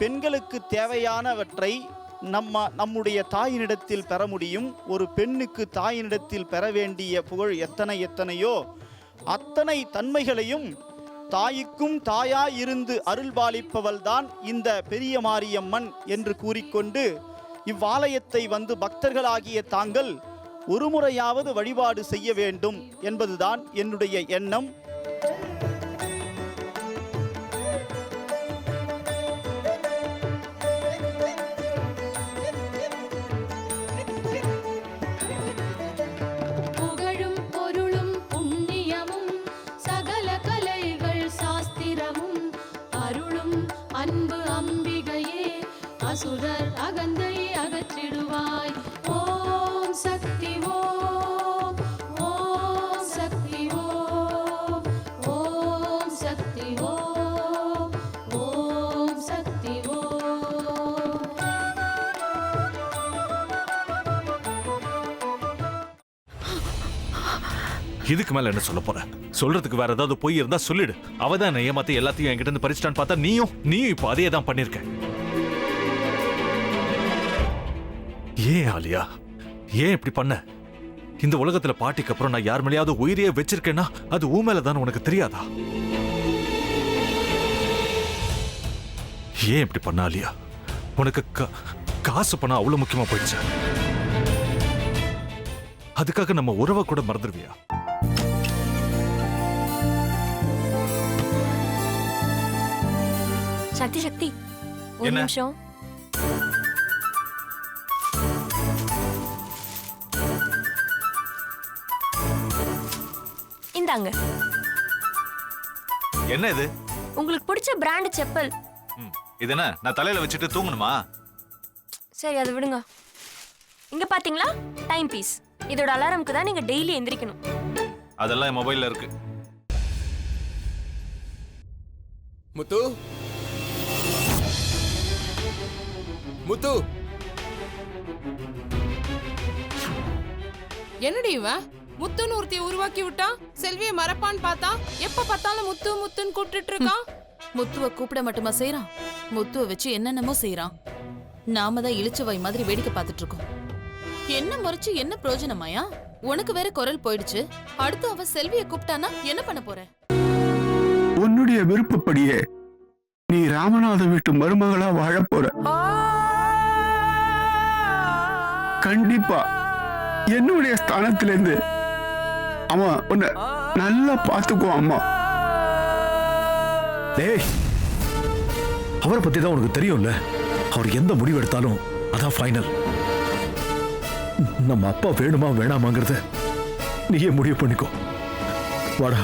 பெண்களுக்கு தேவையானவற்றை நம்முடைய தாயினிடத்தில் பெற முடியும். ஒரு பெண்ணுக்கு தாயினிடத்தில் பெற வேண்டிய புகழ் எத்தனையோ அத்தனை தன்மைகளையும் தாய்க்கும் தாயாயிருந்து அருள்பாலிப்பவள்தான் இந்த பெரிய மாரியம்மன் என்று கூறிக்கொண்டு இவ்வாலயத்தை வந்து பக்தர்களாகிய தாங்கள் ஒரு முறையாவது வழிபாடு செய்ய வேண்டும் என்பதுதான் என்னுடைய எண்ணம். அசுரர் அகந்தை அகற்றிடுவாய். ஓம் சக்தி ஓம், ஓம் சக்தி ஓம், ஓம் சக்தி ஓம், ஓம் சக்தி ஓம். இதுக்கு மேல என்ன சொல்ல போற? சொல்றதுக்கு வேற ஏதாவது பொய் இருந்தா சொல்லிடு. அவதான் ஏமாத்தி எல்லாத்தையும் என்கிட்ட இருந்து பறிச்சிட்டான்னு பார்த்தா நீயும் இப்ப அதே தான் பண்ணிருக்க. ஏன் ஆலியா, ஏன் இப்படி பண்ண? இந்த உலகத்துல பாட்டிக்கு அப்புறம் நான் யார் மேலேயாவது உயிரையே வச்சிருக்கேன்னா அது ஊ மேலதான் உனக்கு தெரியாதா? ஏன் இப்படி பண்ண ஆலியா? உனக்கு காசு பணம் அவ்வளவு முக்கியமா போயிடுச்சு. அதுக்காக நம்ம உறவை கூட மறந்துடுவியா? சக்தி சக்தி, ஒரு நிமிஷம். இந்தாங்க. என்ன இது? உங்களுக்கு பிடிச்ச பிராண்ட் செப்பல். இது என்ன நான் தலையில வச்சுட்டு தூங்கணுமா? சரி, அதை விடுங்க. இங்க பாத்தீங்களா, டைம் பீஸ். இதோட அலாரம்க்கு தான் நீங்க டெய்லி எந்திரிக்கணும். அதெல்லாம் என் மொபைல்ல இருக்கு. முத்து, முத்து, என்னடி இவன் முத்துன்னு ஒருத்திய உருவாக்கி விட்டா? செல்வியை மறப்பான்னு பார்த்தா எப்ப பார்த்தாலும் முத்து முத்துன்னு கூப்பிட்டு இருக்கான். முத்துவ கூப்பிட மட்டுமா செய்யறான், முத்துவ வச்சு என்னென்னமோ செய்யறான். நாம தான் இளிச்சவாய் மாதிரி வேடிக்கை பார்த்துட்டு இருக்கோம். என்ன முறைச்சு என்ன பிரயோஜனமாயா? உனக்கு வேற குரல் போயிடுச்சு. அடுத்து அவ செல்விய கூப்பிட்டானா என்ன பண்ண போற? உன்னுடைய விருப்பப்படியே நீ ராமநாத வீட்டு மருமகளா வாழ போற. கண்டிப்பா என்னுடைய ஸ்தானத்திலிருந்து அவன் உன்னை நல்லா பார்த்துக்குவான். அம்மா, டேய், அவரை பத்தி தான் உனக்கு தெரியும்ல. அவர் எந்த முடிவு எடுத்தாலும் அதான் ஃபைனல். நம்ம அப்பா வேணுமா வேணாமாங்கிறத நீயே முடிவு பண்ணிக்கோ. வாடா.